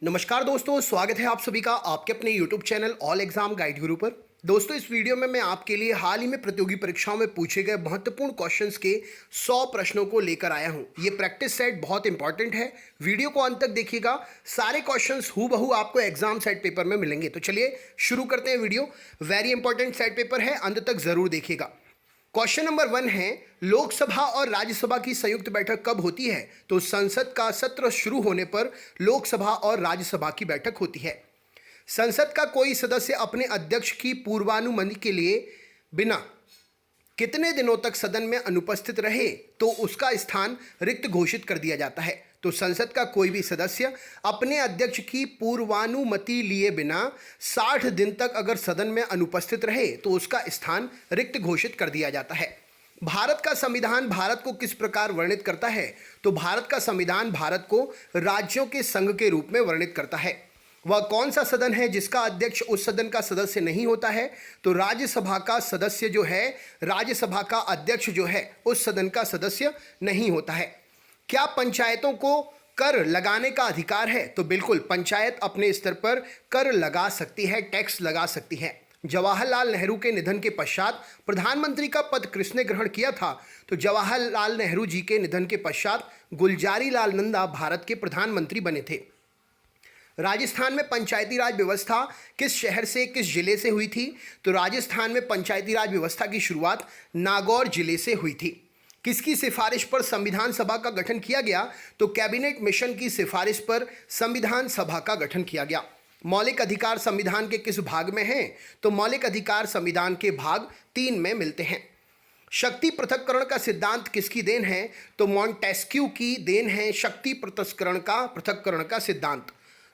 नमस्कार दोस्तों, स्वागत है आप सभी का आपके अपने YouTube channel all exam guide गुरु पर। दोस्तों, इस वीडियो में मैं आपके लिए हाल ही में प्रतियोगी परीक्षाओं में पूछे गए महत्वपूर्ण क्वेश्चंस के 100 प्रश्नों को लेकर आया हूं। ये प्रैक्टिस सेट बहुत इंपॉर्टेंट है, वीडियो को अंत तक देखिएगा। सारे क्वेश्चंस हूबहू आपको एग्जाम सेट पेपर में मिलेंगे। तो चलिए शुरू करते हैं video. Very important set paper है, अंत तक जरूर देखिएगा। क्वेश्चन नंबर 1 है, लोकसभा और राज्यसभा की संयुक्त बैठक कब होती है? तो संसद का सत्र शुरू होने पर लोकसभा और राज्यसभा की बैठक होती है। संसद का कोई सदस्य अपने अध्यक्ष की पूर्वानुमति के लिए बिना कितने दिनों तक सदन में अनुपस्थित रहे तो उसका स्थान रिक्त घोषित कर दिया जाता है? तो संसद का कोई भी सदस्य अपने अध्यक्ष की पूर्वानुमति लिए बिना 60 दिन तक अगर सदन में अनुपस्थित रहे तो उसका स्थान रिक्त घोषित कर दिया जाता है। भारत का संविधान भारत को किस प्रकार वर्णित करता है? तो भारत का संविधान भारत को राज्यों के संघ के रूप में वर्णित करता है। वह कौन सा सदन है जिसका अध्यक्ष उस सदन का सदस्य नहीं होता है? तो राज्यसभा का सदस्य जो है, राज्यसभा का अध्यक्ष जो है, उस सदन का सदस्य नहीं होता है। क्या पंचायतों को कर लगाने का अधिकार है? तो बिल्कुल, पंचायत अपने स्तर पर कर लगा सकती है, टैक्स लगा सकती है। जवाहरलाल नेहरू के निधन के पश्चात प्रधानमंत्री का पद किसने ग्रहण किया था? तो जवाहरलाल नेहरू जी के निधन के पश्चात गुलजारी लाल नंदा भारत के प्रधानमंत्री बने थे। राजस्थान में पंचायती राज व्यवस्था किस शहर से, किस जिले से हुई थी? तो राजस्थान में पंचायती राज व्यवस्था की शुरुआत नागौर जिले से हुई थी। किसकी सिफारिश पर संविधान सभा का गठन किया गया? तो कैबिनेट मिशन की सिफारिश पर संविधान सभा का गठन किया गया। मौलिक अधिकार संविधान के किस भाग में हैं? तो मौलिक अधिकार संविधान के भाग 3 में मिलते हैं। शक्ति पृथक्करण का सिद्धांत किसकी देन है? तो मॉन्टेस्क्यू की देन है शक्ति पृथक्करण का सिद्धांत।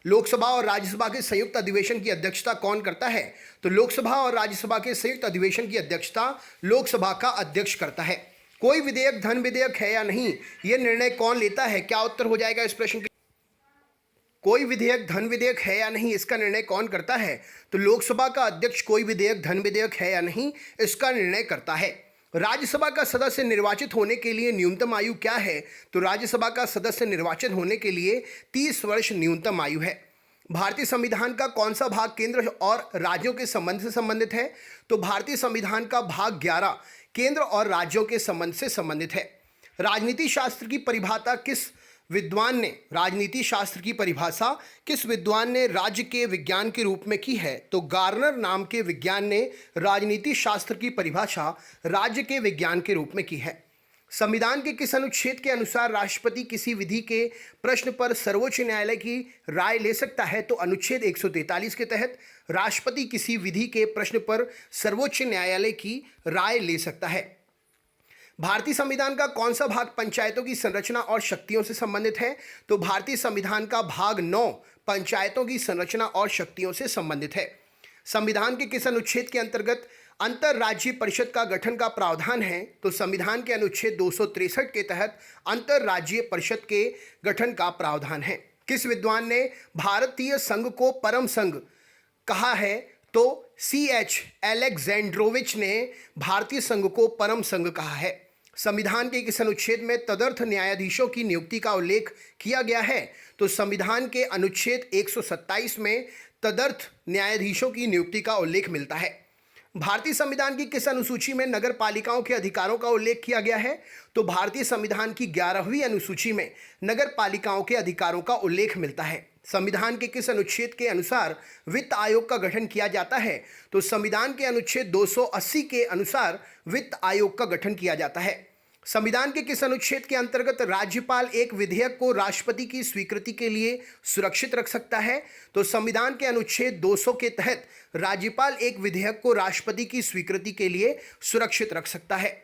लोकसभा और राज्यसभा के संयुक्त अधिवेशन की अध्यक्षता कौन करता है? तो लोकसभा और राज्यसभा के संयुक्त अधिवेशन की अध्यक्षता लोकसभा का अध्यक्ष करता है। कोई विधेयक धन विधेयक है या नहीं, यह निर्णय कौन लेता है? क्या उत्तर हो जाएगा इस प्रश्न का? कोई विधेयक धन विधेयक है या नहीं, इसका निर्णय कौन करता है? तो लोकसभा का अध्यक्ष कोई विधेयक धन विधेयक है या नहीं, इसका निर्णय करता है। राज्यसभा का सदस्य निर्वाचित होने के लिए न्यूनतम आयु क्या है? तो राज्यसभा का सदस्य निर्वाचित होने के लिए 30 वर्ष न्यूनतम आयु है। भारतीय संविधान का कौन सा भाग केंद्र और राज्यों के संबंध से संबंधित है? तो भारतीय संविधान का भाग 11 केंद्र और राज्यों के संबंध से संबंधित है। राजनीति शास्त्र की परिभाषा किस विद्वान ने राज्य के विज्ञान के रूप में की है? तो गार्नर नाम के विज्ञान ने राजनीति शास्त्र की परिभाषा राज्य के विज्ञान के रूप में की है। संविधान के किस अनुच्छेद के अनुसार राष्ट्रपति किसी विधि के प्रश्न पर सर्वोच्च न्यायालय की राय ले सकता है? तो अनुच्छेद 143 के तहत राष्ट्रपति किसी विधि के प्रश्न पर सर्वोच्च न्यायालय की राय ले सकता है। भारतीय संविधान का कौन सा भाग पंचायतों की संरचना और शक्तियों से संबंधित है? तो भारतीय संविधान का भाग 9 पंचायतों की संरचना और शक्तियों से संबंधित है। संविधान के किस अनुच्छेद के अंतर्गत अंतर्राज्यीय परिषद का गठन का प्रावधान है? तो संविधान के अनुच्छेद 263 के तहत अंतर्राज्यीय परिषद के गठन का प्रावधान है। किस विद्वान ने भारतीय संघ को परम संघ कहा है? तो C.H. एलेक्जेंड्रोविच ने भारतीय संघ को परम संघ कहा है। संविधान के किस अनुच्छेद में तदर्थ न्यायाधीशों की नियुक्ति का उल्लेख किया गया है? तो संविधान के अनुच्छेद 127 में तदर्थ न्यायाधीशों की नियुक्ति का उल्लेख मिलता है। भारतीय संविधान की किस अनुसूची में नगर पालिकाओं के अधिकारों का उल्लेख किया गया है? तो भारतीय संविधान की 11वीं अनुसूची में नगर पालिकाओं के अधिकारों का उल्लेख मिलता है। संविधान के किस अनुच्छेद के अनुसार वित्त आयोग का गठन किया जाता है? तो संविधान के अनुच्छेद 280 के अनुसार वित्त आयोग का गठन किया जाता है। संविधान के किस अनुच्छेद के अंतर्गत राज्यपाल एक विधेयक को राष्ट्रपति की स्वीकृति के लिए सुरक्षित रख सकता है? तो संविधान के अनुच्छेद 200 के तहत राज्यपाल एक विधेयक को राष्ट्रपति की स्वीकृति के लिए सुरक्षित रख सकता है।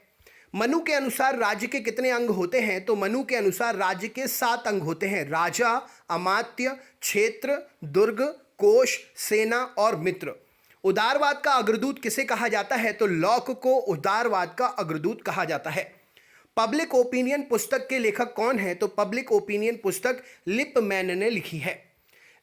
मनु के अनुसार राज्य के कितने अंग होते हैं? तो मनु के अनुसार राज्य के 7 अंग होते हैं। राजा, अमात्य, क्षेत्र, दुर्ग, कोष, सेना और मित्र। उदारवाद का अग्रदूत किसे कहा जाता है? तो लॉक को उदारवाद का अग्रदूत कहा जाता है। पब्लिक ओपिनियन पुस्तक के लेखक कौन है? तो पब्लिक ओपिनियन पुस्तक लिपमैन ने लिखी है।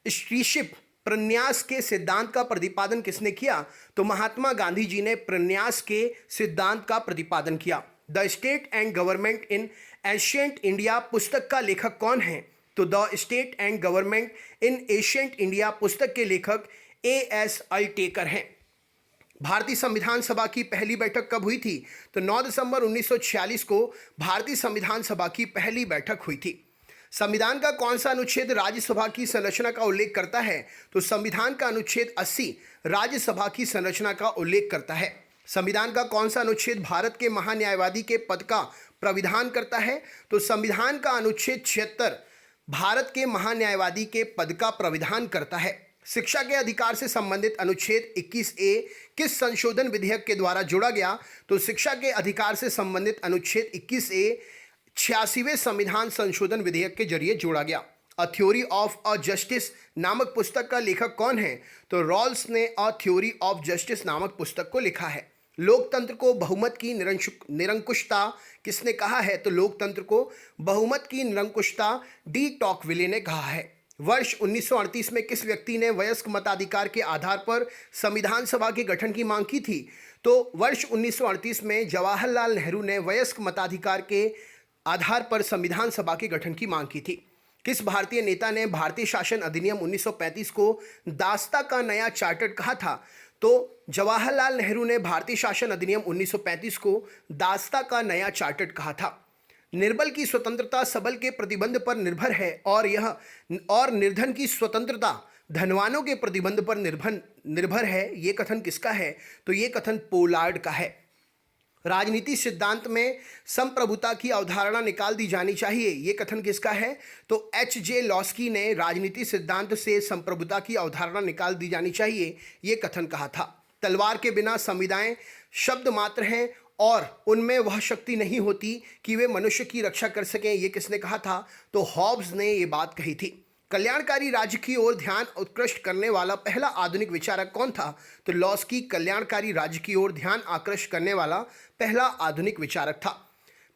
स्त्रीशिप प्रन्यास के सिद्धांत का प्रतिपादन किसने किया? तो महात्मा गांधी जी ने प्रन्यास के सिद्धांत का प्रतिपादन किया। The state and government in ancient India पुस्तक का लेखक कौन है? तो the state and government in ancient India पुस्तक के लेखक A.S. अल्टेकर हैं। भारतीय संविधान सभा की पहली बैठक कब हुई थी? तो 9 दिसंबर 1946 को भारतीय संविधान सभा की पहली बैठक हुई थी। संविधान का कौन सा अनुच्छेद राज्यसभा की संरचना का उल्लेख करता है? तो संविधान का अनुच्छेद 80 राज्यसभा की संरचना का उल्लेख करता है। संविधान का कौन सा अनुच्छेद भारत के महान्यायवादी के पद का प्राविधान करता है? तो संविधान का अनुच्छेद 76 भारत के महान्यायवादी के पद का प्राविधान करता है। शिक्षा के अधिकार से संबंधित अनुच्छेद 21A किस संशोधन विधेयक के द्वारा जोड़ा गया? तो शिक्षा के अधिकार से संबंधित अनुच्छेद 21A 86वें संविधान संशोधन विधेयक के जरिए जोड़ा गया। A theory of a justice नामक पुस्तक का लेखक कौन है? तो रॉल्स ने अ थ्योरी ऑफ जस्टिस नामक पुस्तक को लिखा है। लोकतंत्र को बहुमत की निरंकुशता किसने कहा है? तो लोकतंत्र को बहुमत की निरंकुशता डी टॉकविले ने कहा है। वर्ष 1938 में किस व्यक्ति ने वयस्क मताधिकार के आधार पर संविधान सभा के गठन की मांग की थी? तो वर्ष 1938 में जवाहरलाल नेहरू ने वयस्क मताधिकार के आधार पर संविधान सभा के गठन की मांग की थी। किस भारतीय नेता ने भारतीय शासन अधिनियम 1935 को दास्ता का नया चार्टर कहा था? तो जवाहरलाल नेहरू ने भारतीय शासन अधिनियम 1935 को दास्ता का नया चार्टर कहा था। निर्बल की स्वतंत्रता सबल के प्रतिबंध पर निर्भर है और निर्धन की स्वतंत्रता धनवानों के प्रतिबंध पर निर्भर है। ये कथन किसका है? तो ये कथन पोलार्ड का है। राजनीति सिद्धांत में संप्रभुता की अवधारणा निकाल दी जानी चाहिए। ये कथन किसका है? तो H.J. लॉस्की ने राजनीति सिद्धांत से संप्रभुता की अवधारणा निकाल दी जानी चाहिए, ये कथन कहा था। तलवार के बिना संविदाएं शब्द मात्र हैं और उनमें वह शक्ति नहीं होती कि वे मनुष्य की रक्षा कर सकें, ये किसने कहा था? तो हॉब्स ने ये बात कही थी। कल्याणकारी राज्य की ओर ध्यान उत्कृष्ट करने वाला पहला आधुनिक विचारक कौन था? तो लॉस्की कल्याणकारी राज्य की ओर ध्यान आकृष्ट करने वाला पहला आधुनिक विचारक था।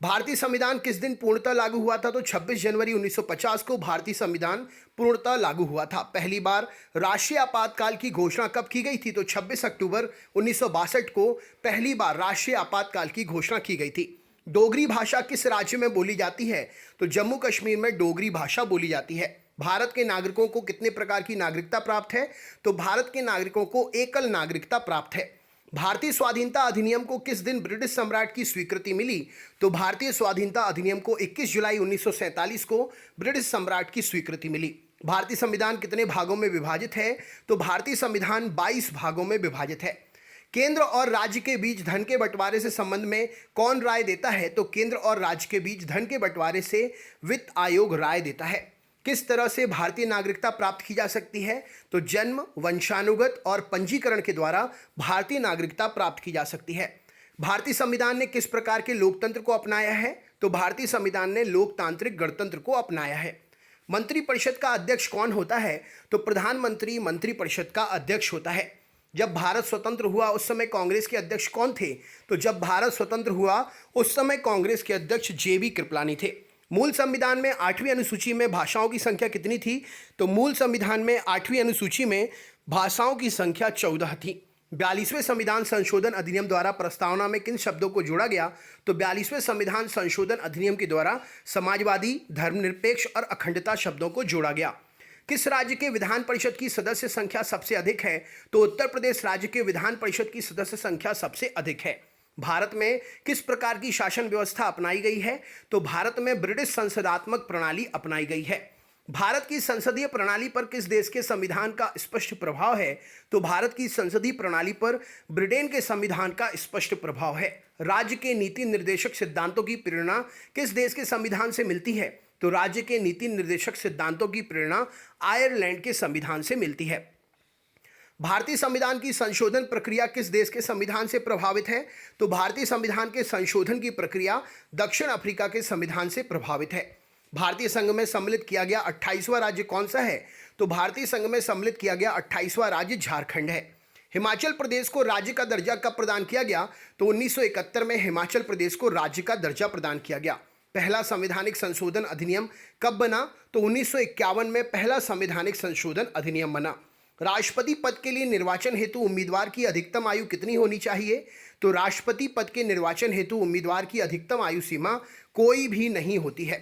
भारतीय संविधान किस दिन पूर्णतः लागू हुआ था? तो 26 जनवरी 1950 को भारतीय संविधान पूर्णतः लागू हुआ था। पहली बार राष्ट्रीय आपातकाल की घोषणा कब की गई थी? तो 26 अक्टूबर 1962 को पहली बार राष्ट्रीय आपातकाल की घोषणा की गई थी। डोगरी भाषा किस राज्य में बोली जाती है? तो जम्मू कश्मीर में डोगरी भाषा बोली जाती है। भारत के नागरिकों को कितने प्रकार की नागरिकता प्राप्त है? तो भारत के नागरिकों को एकल नागरिकता प्राप्त है। भारतीय स्वाधीनता अधिनियम को किस दिन ब्रिटिश सम्राट की स्वीकृति मिली? तो भारतीय स्वाधीनता अधिनियम को 21 जुलाई 1947 को ब्रिटिश सम्राट की स्वीकृति मिली। भारतीय संविधान कितने भागों में विभाजित है? तो भारतीय संविधान 22 भागों में विभाजित है। केंद्र और राज्य के बीच धन के बंटवारे से संबंध में कौन राय देता है? तो केंद्र और राज्य के बीच धन के बंटवारे से वित्त आयोग राय देता है। किस तरह से भारतीय नागरिकता प्राप्त की जा सकती है? तो जन्म, वंशानुगत और पंजीकरण के द्वारा भारतीय नागरिकता प्राप्त की जा सकती है। भारतीय संविधान ने किस प्रकार के लोकतंत्र को अपनाया है? तो भारतीय संविधान ने लोकतांत्रिक गणतंत्र को अपनाया है। मंत्रिपरिषद का अध्यक्ष कौन होता है? तो प्रधानमंत्री मंत्रिपरिषद का अध्यक्ष होता है। जब भारत स्वतंत्र हुआ उस समय कांग्रेस के अध्यक्ष कौन थे? तो जब भारत स्वतंत्र हुआ उस समय कांग्रेस के अध्यक्ष J.B. कृपलानी थे। मूल संविधान में 8वीं अनुसूची में भाषाओं की संख्या कितनी थी? तो मूल संविधान में 8वीं अनुसूची में भाषाओं की संख्या 14 थी। 42वें संविधान संशोधन अधिनियम द्वारा प्रस्तावना में किन शब्दों को जोड़ा गया? तो 42वें संविधान संशोधन अधिनियम के द्वारा समाजवादी, धर्मनिरपेक्ष और अखंडता शब्दों को जोड़ा गया। किस राज्य के विधान परिषद की सदस्य संख्या सबसे अधिक है? तो उत्तर प्रदेश राज्य के विधान परिषद की सदस्य संख्या सबसे अधिक है। भारत में किस प्रकार की शासन व्यवस्था अपनाई गई है? तो भारत में ब्रिटिश संसदात्मक प्रणाली अपनाई गई है। भारत की संसदीय प्रणाली पर किस देश के संविधान का स्पष्ट प्रभाव है? तो भारत की संसदीय प्रणाली पर ब्रिटेन के संविधान का स्पष्ट प्रभाव है। राज्य के नीति निर्देशक सिद्धांतों की प्रेरणा किस देश के संविधान से मिलती है? तो राज्य के नीति निर्देशक सिद्धांतों की प्रेरणा आयरलैंड के संविधान से मिलती है। भारतीय संविधान की संशोधन प्रक्रिया किस देश के संविधान से प्रभावित है? तो भारतीय संविधान के संशोधन की प्रक्रिया दक्षिण अफ्रीका के संविधान से प्रभावित है। भारतीय संघ में सम्मिलित किया गया 28वां राज्य कौन सा है? तो भारतीय संघ में सम्मिलित किया गया 28वां राज्य झारखंड है। हिमाचल प्रदेश को राज्य का दर्जा कब प्रदान किया गया? तो 1971 में हिमाचल प्रदेश को राज्य का दर्जा प्रदान किया गया। पहला संवैधानिक संशोधन अधिनियम कब बना? तो 1951 में पहला संवैधानिक संशोधन अधिनियम बना। राष्ट्रपति पद के लिए निर्वाचन हेतु उम्मीदवार की अधिकतम आयु कितनी होनी चाहिए? तो राष्ट्रपति पद के निर्वाचन हेतु उम्मीदवार की अधिकतम आयु सीमा कोई भी नहीं होती है।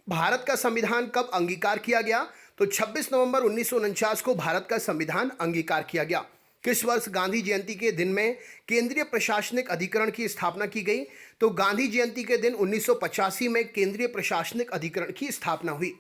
भारत का संविधान कब अंगीकार किया गया? तो 26 नवंबर 1949 को भारत का संविधान अंगीकार किया गया। किस वर्ष गांधी जयंती के दिन में केंद्रीय प्रशासनिक अधिकरण की स्थापना की गई? तो गांधी जयंती के दिन 1985 में केंद्रीय प्रशासनिक अधिकरण की स्थापना हुई।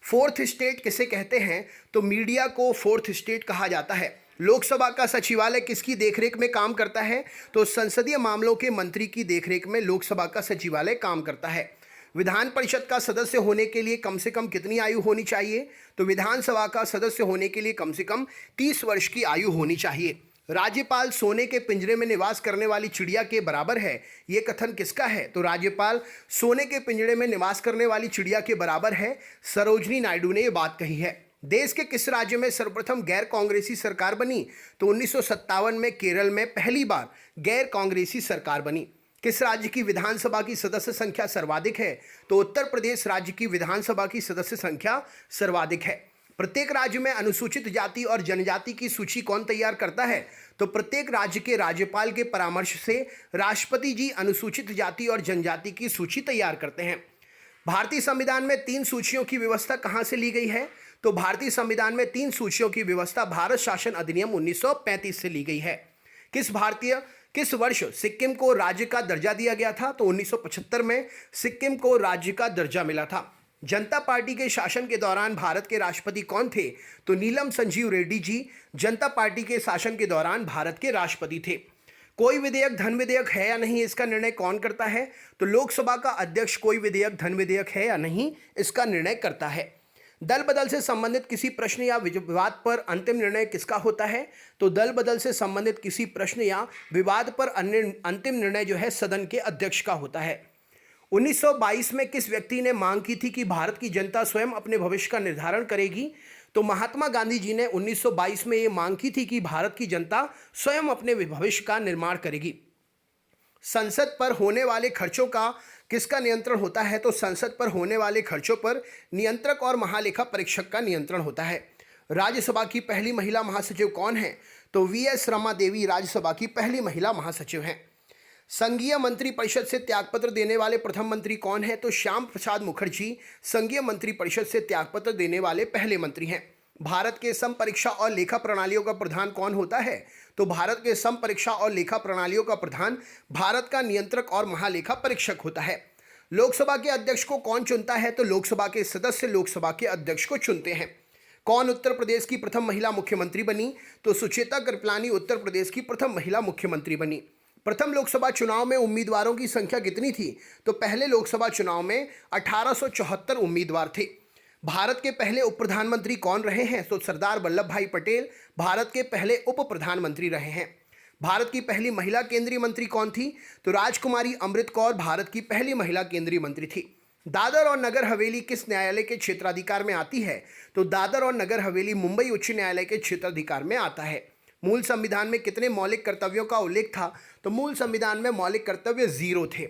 फोर्थ स्टेट किसे कहते हैं? तो मीडिया को फोर्थ स्टेट कहा जाता है। लोकसभा का सचिवालय किसकी देखरेख में काम करता है? तो संसदीय मामलों के मंत्री की देखरेख में लोकसभा का सचिवालय काम करता है। विधान परिषद का सदस्य होने के लिए कम से कम कितनी आयु होनी चाहिए? तो विधानसभा का सदस्य होने के लिए कम से कम 30 वर्ष की आयु होनी चाहिए। राज्यपाल सोने के पिंजरे में निवास करने वाली चिड़िया के बराबर है, ये कथन किसका है? तो राज्यपाल सोने के पिंजरे में निवास करने वाली चिड़िया के बराबर है, सरोजनी नायडू ने ये बात कही है। देश के किस राज्य में सर्वप्रथम गैर कांग्रेसी सरकार बनी? तो 1957 में केरल में पहली बार गैर कांग्रेसी सरकार बनी। किस राज्य की विधानसभा की सदस्य संख्या सर्वाधिक है? तो उत्तर प्रदेश राज्य की विधानसभा की सदस्य संख्या सर्वाधिक है। प्रत्येक राज्य में अनुसूचित जाति और जनजाति की सूची कौन तैयार करता है? तो प्रत्येक राज्य के राज्यपाल के परामर्श से राष्ट्रपति जी अनुसूचित जाति और जनजाति की सूची तैयार करते हैं। भारतीय संविधान में 3 सूचियों की व्यवस्था कहां से ली गई है? तो भारतीय संविधान में 3 सूचियों की व्यवस्था भारत शासन अधिनियम 1935 से ली गई है। किस वर्ष सिक्किम को राज्य का दर्जा दिया गया था? तो 1975 में सिक्किम को राज्य का दर्जा मिला था। जनता पार्टी के शासन के दौरान भारत के राष्ट्रपति कौन थे? तो नीलम संजीव रेड्डी जी जनता पार्टी के शासन के दौरान भारत के राष्ट्रपति थे। कोई विधेयक धन विधेयक है या नहीं, इसका निर्णय कौन करता है? तो लोकसभा का अध्यक्ष कोई विधेयक धन विधेयक है या नहीं, इसका निर्णय करता है। दल बदल से संबंधित किसी प्रश्न या विवाद पर अंतिम निर्णय किसका होता है? तो दल बदल से संबंधित किसी प्रश्न या विवाद पर अंतिम निर्णय जो है सदन के अध्यक्ष का होता है। 1922 में किस व्यक्ति ने मांग की थी कि भारत की जनता स्वयं अपने भविष्य का निर्धारण करेगी? तो महात्मा गांधी जी ने 1922 में ये मांग की थी कि भारत की जनता स्वयं अपने भविष्य का निर्माण करेगी। संसद पर होने वाले खर्चों का किसका नियंत्रण होता है? तो संसद पर होने वाले खर्चों पर नियंत्रक और महालेखा परीक्षक का नियंत्रण होता है। राज्यसभा की पहली महिला महासचिव कौन है? तो वी.एस. रमा देवी राज्यसभा की पहली महिला महासचिव हैं। संघीय मंत्री परिषद से त्यागपत्र देने वाले प्रथम मंत्री कौन है? तो श्याम प्रसाद मुखर्जी संघीय मंत्री परिषद से त्यागपत्र देने वाले पहले मंत्री हैं। भारत के सम परीक्षा और लेखा प्रणालियों का प्रधान कौन होता है? तो भारत के सम परीक्षा और लेखा प्रणालियों का प्रधान भारत का नियंत्रक और महालेखा परीक्षक होता है। लोकसभा के अध्यक्ष को कौन चुनता है? तो लोकसभा के सदस्य लोकसभा के अध्यक्ष को चुनते हैं। कौन उत्तर प्रदेश की प्रथम महिला मुख्यमंत्री बनी? तो सुचेता कृपलानी उत्तर प्रदेश की प्रथम महिला मुख्यमंत्री बनी। प्रथम लोकसभा चुनाव में उम्मीदवारों की संख्या कितनी थी? तो पहले लोकसभा चुनाव में 1874 उम्मीदवार थे। भारत के पहले उप प्रधानमंत्री कौन रहे हैं? तो सरदार वल्लभ भाई पटेल भारत के पहले उप प्रधानमंत्री रहे हैं। भारत की पहली महिला केंद्रीय मंत्री कौन थी? तो राजकुमारी अमृत कौर भारत की पहली महिला केंद्रीय मंत्री थी। दादर और नगर हवेली किस न्यायालय के क्षेत्राधिकार में आती है? तो दादर और नगर हवेली मुंबई उच्च न्यायालय के क्षेत्राधिकार में आता है। मूल संविधान में कितने मौलिक कर्तव्यों का उल्लेख था? तो मूल संविधान में मौलिक कर्तव्य 0 थे।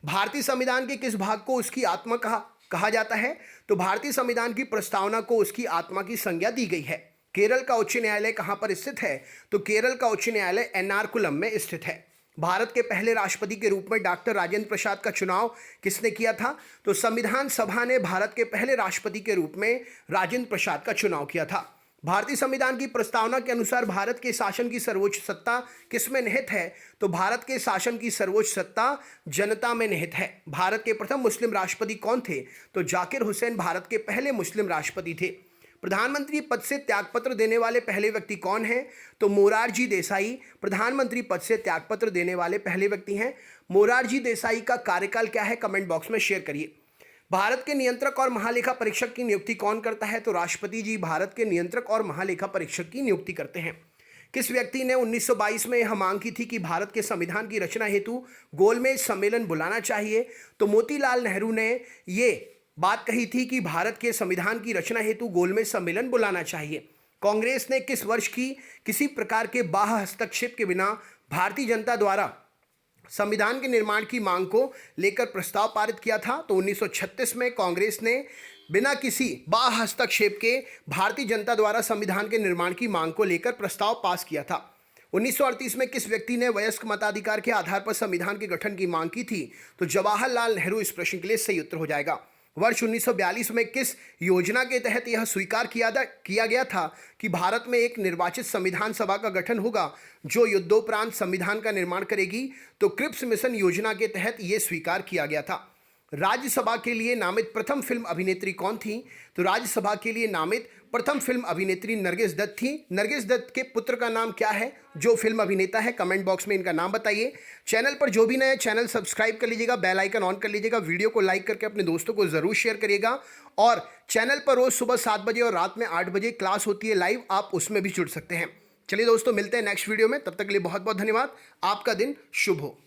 भारतीय संविधान के किस भाग को उसकी आत्मा कहा जाता है? तो भारतीय संविधान की प्रस्तावना को उसकी आत्मा की संज्ञा दी गई है। केरल का उच्च न्यायालय कहां पर स्थित है? तो केरल का उच्च न्यायालय एर्नाकुलम में स्थित है। भारत के पहले राष्ट्रपति के रूप में डॉक्टर राजेंद्र प्रसाद का चुनाव किसने किया था? तो संविधान सभा ने भारत के पहले राष्ट्रपति के रूप में राजेंद्र प्रसाद का चुनाव किया था। भारतीय संविधान की प्रस्तावना के अनुसार भारत के शासन की सर्वोच्च सत्ता किसमें निहित है? तो भारत के शासन की सर्वोच्च सत्ता जनता में निहित है। भारत के प्रथम मुस्लिम राष्ट्रपति कौन थे? तो जाकिर हुसैन भारत के पहले मुस्लिम राष्ट्रपति थे। प्रधानमंत्री पद से त्यागपत्र देने वाले पहले व्यक्ति कौन हैं? तो मोरारजी देसाई प्रधानमंत्री पद से त्यागपत्र देने वाले पहले व्यक्ति हैं। मोरारजी देसाई का कार्यकाल क्या है? कमेंट बॉक्स में शेयर करिए। भारत के नियंत्रक और महालेखा परीक्षक की नियुक्ति कौन करता है? तो राष्ट्रपति जी भारत के नियंत्रक और महालेखा परीक्षक की नियुक्ति करते हैं। किस व्यक्ति ने 1922 में यह मांग की थी कि भारत के संविधान की रचना हेतु गोलमेज सम्मेलन बुलाना चाहिए? तो मोतीलाल नेहरू ने ये बात कही थी कि भारत के संविधान की रचना हेतु गोलमेज सम्मेलन बुलाना चाहिए। कांग्रेस ने किस वर्ष की किसी प्रकार के बाह्य हस्तक्षेप के बिना भारतीय जनता द्वारा संविधान के निर्माण की मांग को लेकर प्रस्ताव पारित किया था? तो 1936 में कांग्रेस ने बिना किसी बाह्य हस्तक्षेप के भारतीय जनता द्वारा संविधान के निर्माण की मांग को लेकर प्रस्ताव पास किया था। 1938 में किस व्यक्ति ने वयस्क मताधिकार के आधार पर संविधान के गठन की मांग की थी? तो जवाहरलाल नेहरू इस प्रश्न के लिए सही उत्तर हो जाएगा। वर्ष 1942 में किस योजना के तहत यह स्वीकार किया गया था कि भारत में एक निर्वाचित संविधान सभा का गठन होगा जो युद्धोपरांत संविधान का निर्माण करेगी? तो क्रिप्स मिशन योजना के तहत यह स्वीकार किया गया था। राज्यसभा के लिए नामित प्रथम फिल्म अभिनेत्री कौन थी? तो राज्यसभा के लिए नामित प्रथम फिल्म अभिनेत्री नरगिस दत्त थी। नरगिस दत्त के पुत्र का नाम क्या है जो फिल्म अभिनेता है? कमेंट बॉक्स में इनका नाम बताइए। चैनल पर जो भी नया चैनल सब्सक्राइब कर लीजिएगा, बेल आइकन ऑन कर लीजिएगा, वीडियो को लाइक करके अपने दोस्तों को जरूर शेयर करिएगा। और चैनल पर रोज सुबह 7 बजे और रात में 8 बजे क्लास होती है लाइव, आप उसमें भी जुड़ सकते हैं। चलिए दोस्तों, मिलते हैं नेक्स्ट वीडियो में, तब तक के लिए बहुत बहुत धन्यवाद। आपका दिन शुभ हो।